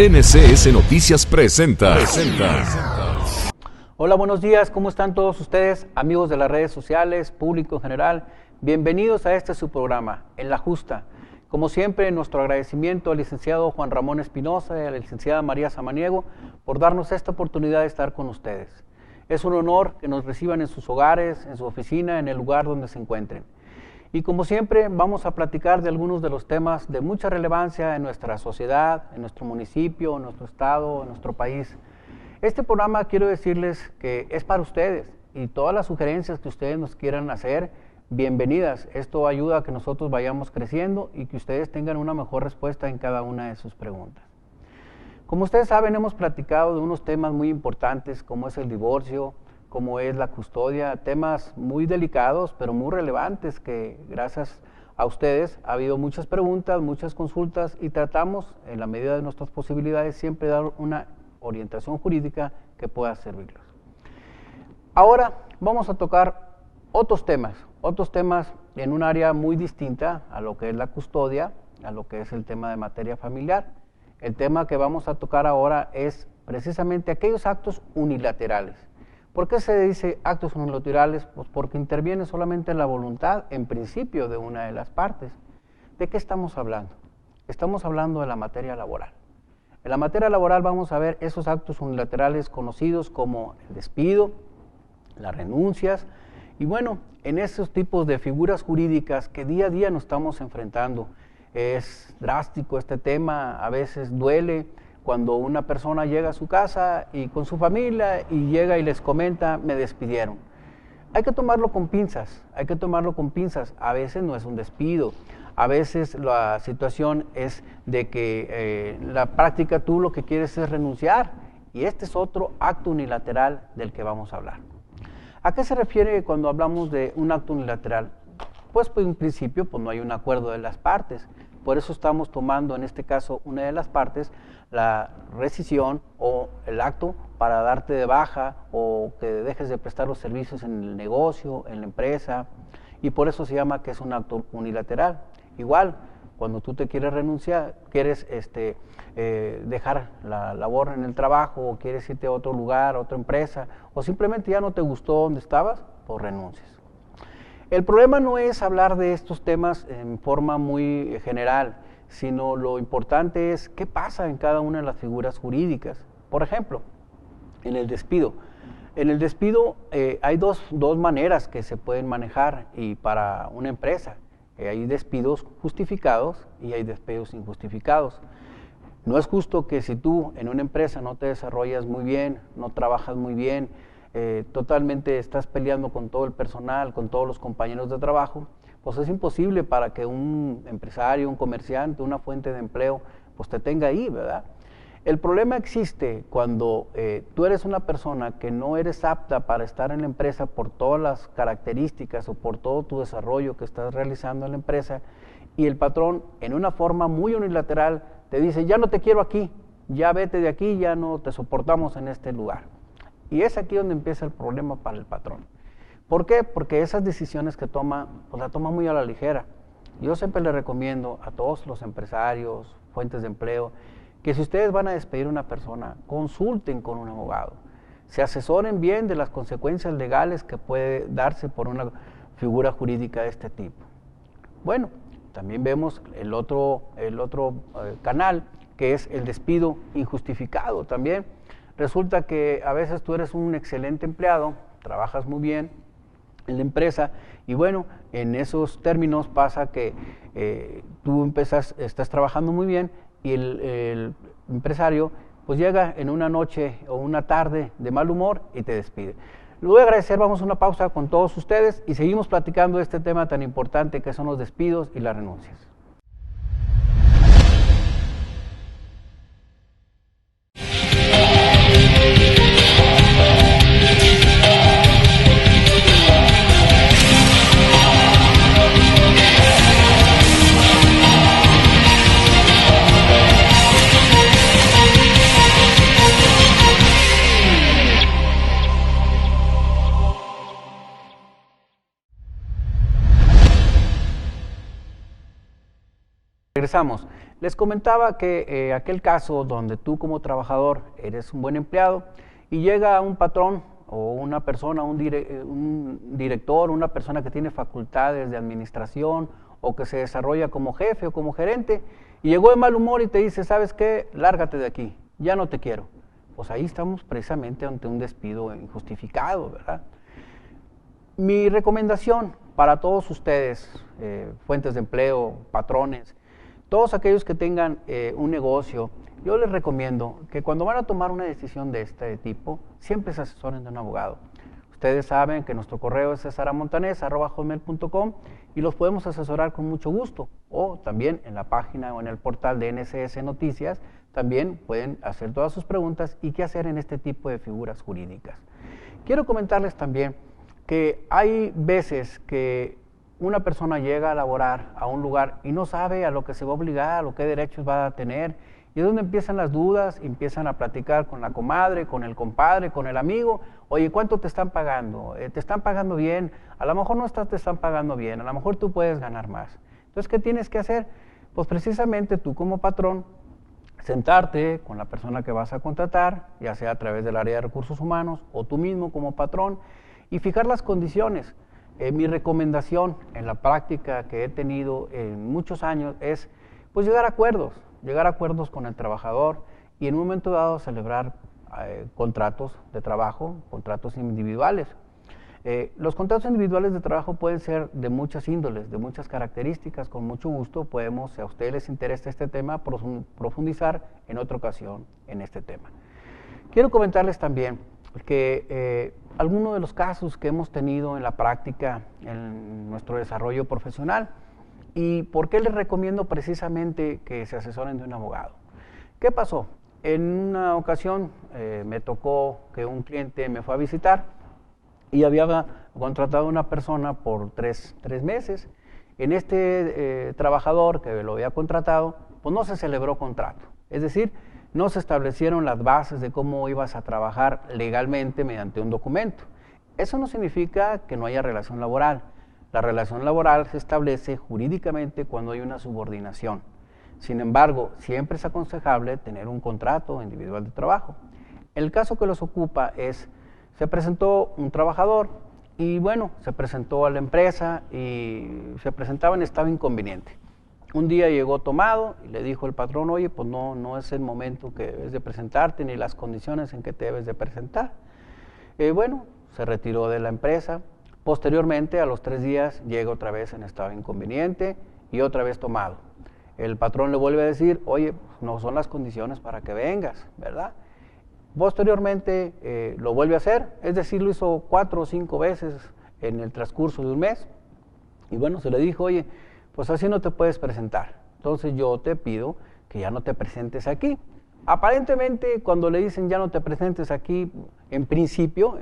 NCS Noticias presenta. Hola, buenos días, ¿cómo están todos ustedes, amigos de las redes sociales, público en general? Bienvenidos a este su programa, En la Justa. Como siempre, nuestro agradecimiento al licenciado Juan Ramón Espinosa y a la licenciada María Samaniego por darnos esta oportunidad de estar con ustedes. Es un honor que nos reciban en sus hogares, en su oficina, en el lugar donde se encuentren. Y como siempre, vamos a platicar de algunos de los temas de mucha relevancia en nuestra sociedad, en nuestro municipio, en nuestro estado, en nuestro país. Este programa quiero decirles que es para ustedes y todas las sugerencias que ustedes nos quieran hacer, bienvenidas. Esto ayuda a que nosotros vayamos creciendo y que ustedes tengan una mejor respuesta en cada una de sus preguntas. Como ustedes saben, hemos platicado de unos temas muy importantes como es el divorcio, como es la custodia, temas muy delicados pero muy relevantes que gracias a ustedes ha habido muchas preguntas, muchas consultas y tratamos en la medida de nuestras posibilidades siempre dar una orientación jurídica que pueda servirlos. Ahora vamos a tocar otros temas en un área muy distinta a lo que es la custodia, a lo que es el tema de materia familiar. El tema que vamos a tocar ahora es precisamente aquellos actos unilaterales. ¿Por qué se dice actos unilaterales? Pues porque interviene solamente la voluntad, en principio, de una de las partes. ¿De qué estamos hablando? Estamos hablando de la materia laboral. En la materia laboral vamos a ver esos actos unilaterales conocidos como el despido, las renuncias, y bueno, en esos tipos de figuras jurídicas que día a día nos estamos enfrentando. Es drástico este tema, a veces duele, cuando una persona llega a su casa y con su familia y llega y les comenta, me despidieron. Hay que tomarlo con pinzas, A veces no es un despido, a veces la situación es de que la práctica tú lo que quieres es renunciar y este es otro acto unilateral del que vamos a hablar. ¿A qué se refiere cuando hablamos de un acto unilateral? Pues en principio no hay un acuerdo de las partes. Por eso estamos tomando en este caso una de las partes, la rescisión o el acto para darte de baja o que dejes de prestar los servicios en el negocio, en la empresa, y por eso se llama que es un acto unilateral. Igual, cuando tú te quieres renunciar, quieres dejar la labor en el trabajo o quieres irte a otro lugar, a otra empresa, o simplemente ya no te gustó donde estabas, pues renuncias. El problema no es hablar de estos temas en forma muy general, sino lo importante es qué pasa en cada una de las figuras jurídicas. Por ejemplo, en el despido. En el despido hay dos maneras que se pueden manejar y para una empresa. Hay despidos justificados y hay despidos injustificados. No es justo que si tú en una empresa no te desarrollas muy bien, no trabajas muy bien, totalmente estás peleando con todo el personal, con todos los compañeros de trabajo, pues es imposible para que un empresario, un comerciante, una fuente de empleo, pues te tenga ahí, ¿verdad? El problema existe cuando tú eres una persona que no eres apta para estar en la empresa por todas las características o por todo tu desarrollo que estás realizando en la empresa y el patrón en una forma muy unilateral te dice, ya no te quiero aquí, ya vete de aquí, ya no te soportamos en este lugar. Y es aquí donde empieza el problema para el patrón. ¿Por qué? Porque esas decisiones que toma, pues la toma muy a la ligera. Yo siempre le recomiendo a todos los empresarios, fuentes de empleo, que si ustedes van a despedir a una persona, consulten con un abogado. Se asesoren bien de las consecuencias legales que puede darse por una figura jurídica de este tipo. Bueno, también vemos el otro canal, que es el despido injustificado también. Resulta que a veces tú eres un excelente empleado, trabajas muy bien en la empresa y bueno, en esos términos pasa que tú estás trabajando muy bien y el empresario pues llega en una noche o una tarde de mal humor y te despide. Le voy a agradecer, vamos a una pausa con todos ustedes y seguimos platicando de este tema tan importante que son los despidos y las renuncias. regresamos. Les comentaba que aquel caso donde tú como trabajador eres un buen empleado y llega un patrón o una persona, un director, una persona que tiene facultades de administración o que se desarrolla como jefe o como gerente y llegó de mal humor y te dice, ¿sabes qué? Lárgate de aquí, ya no te quiero. Pues ahí estamos precisamente ante un despido injustificado, ¿verdad? Mi recomendación para todos ustedes, fuentes de empleo, patrones, todos aquellos que tengan un negocio, yo les recomiendo que cuando van a tomar una decisión de este tipo, siempre se asesoren de un abogado. Ustedes saben que nuestro correo es cesaramontanes@hotmail.com y los podemos asesorar con mucho gusto. O también en la página o en el portal de NCS Noticias, también pueden hacer todas sus preguntas y qué hacer en este tipo de figuras jurídicas. Quiero comentarles también que hay veces que una persona llega a laborar a un lugar y no sabe a lo que se va a obligar, o qué derechos va a tener, y es donde empiezan las dudas, empiezan a platicar con la comadre, con el compadre, con el amigo. Oye, ¿cuánto te están pagando? ¿Te están pagando bien? A lo mejor no te están pagando bien, a lo mejor tú puedes ganar más. Entonces, ¿qué tienes que hacer? Pues precisamente tú como patrón, sentarte con la persona que vas a contratar, ya sea a través del área de recursos humanos o tú mismo como patrón, y fijar las condiciones. Mi recomendación en la práctica que he tenido en muchos años es pues llegar a acuerdos con el trabajador y en un momento dado celebrar contratos de trabajo, contratos individuales. Los contratos individuales de trabajo pueden ser de muchas índoles, de muchas características. Con mucho gusto podemos, si a ustedes les interesa este tema, profundizar en otra ocasión en este tema. Quiero comentarles también que algunos de los casos que hemos tenido en la práctica en nuestro desarrollo profesional y por qué les recomiendo precisamente que se asesoren de un abogado. ¿Qué pasó? En una ocasión me tocó que un cliente me fue a visitar y había contratado a una persona por tres meses. En este trabajador que lo había contratado, pues no se celebró contrato. Es decir, no se establecieron las bases de cómo ibas a trabajar legalmente mediante un documento. Eso no significa que no haya relación laboral. La relación laboral se establece jurídicamente cuando hay una subordinación. Sin embargo, siempre es aconsejable tener un contrato individual de trabajo. El caso que los ocupa es, se presentó un trabajador y bueno, se presentó a la empresa y se presentaba en estado inconveniente. Un día llegó tomado y le dijo el patrón, oye, pues no es el momento que debes de presentarte ni las condiciones en que te debes de presentar. Bueno, se retiró de la empresa. Posteriormente, a los 3 días, llega otra vez en estado inconveniente y otra vez tomado. El patrón le vuelve a decir, oye, no son las condiciones para que vengas, ¿verdad? Posteriormente lo vuelve a hacer, es decir, lo hizo 4 o 5 veces en el transcurso de un mes. Y bueno, se le dijo, oye, pues así no te puedes presentar. Entonces yo te pido que ya no te presentes aquí. Aparentemente, cuando le dicen ya no te presentes aquí, en principio,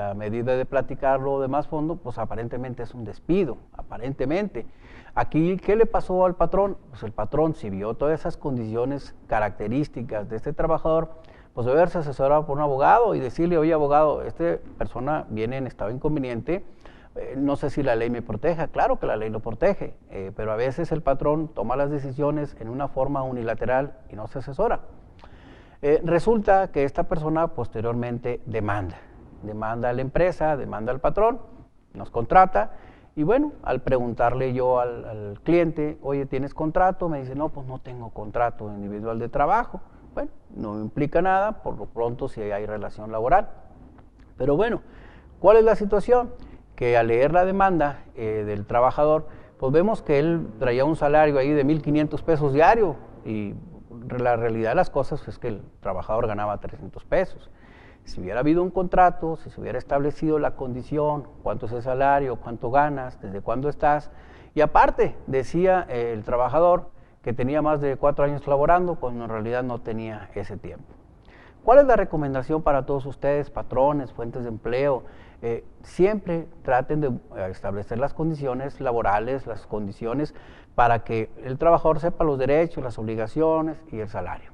a medida de platicarlo de más fondo, pues aparentemente es un despido, aparentemente. Aquí, ¿qué le pasó al patrón? Pues el patrón, si vio todas esas condiciones características de este trabajador, pues debe haberse asesorado por un abogado y decirle, oye abogado, esta persona viene en estado inconveniente, no sé si la ley me proteja. Claro que la ley lo protege, pero a veces el patrón toma las decisiones en una forma unilateral y no se asesora. Resulta que esta persona posteriormente demanda a la empresa, demanda al patrón, nos contrata y bueno, al preguntarle yo al cliente, oye, ¿tienes contrato? Me dice, no, pues no tengo contrato individual de trabajo. Bueno, no implica nada, por lo pronto si hay relación laboral. Pero bueno, ¿cuál es la situación? Que al leer la demanda del trabajador, pues vemos que él traía un salario ahí de 1,500 pesos diario y la realidad de las cosas es que el trabajador ganaba 300 pesos. Si hubiera habido un contrato, si se hubiera establecido la condición, cuánto es el salario, cuánto ganas, desde cuándo estás, y aparte decía el trabajador que tenía más de 4 años laborando, cuando en realidad no tenía ese tiempo. ¿Cuál es la recomendación para todos ustedes, patrones, fuentes de empleo? Siempre traten de establecer las condiciones laborales, las condiciones para que el trabajador sepa los derechos, las obligaciones y el salario.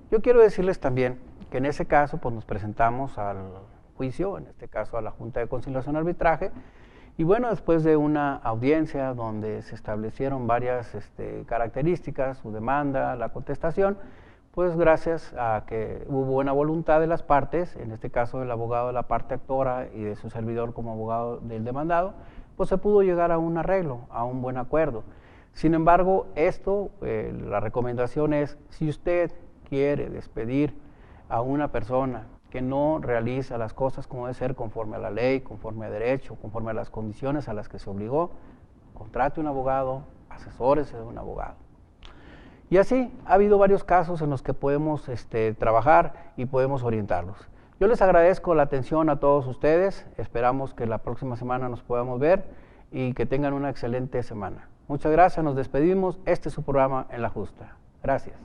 Yo quiero decirles también que en ese caso pues nos presentamos al juicio, en este caso a la Junta de Conciliación y Arbitraje, Y bueno, después de una audiencia donde se establecieron varias características, su demanda, la contestación, pues gracias a que hubo buena voluntad de las partes, en este caso del abogado de la parte actora y de su servidor como abogado del demandado, pues se pudo llegar a un arreglo, a un buen acuerdo. Sin embargo, la recomendación es, si usted quiere despedir a una persona que no realiza las cosas como debe ser, conforme a la ley, conforme a derecho, conforme a las condiciones a las que se obligó, contrate un abogado, asesórese de un abogado. Y así ha habido varios casos en los que podemos trabajar y podemos orientarlos. Yo les agradezco la atención a todos ustedes, esperamos que la próxima semana nos podamos ver y que tengan una excelente semana. Muchas gracias, nos despedimos, este es su programa En la Justa. Gracias.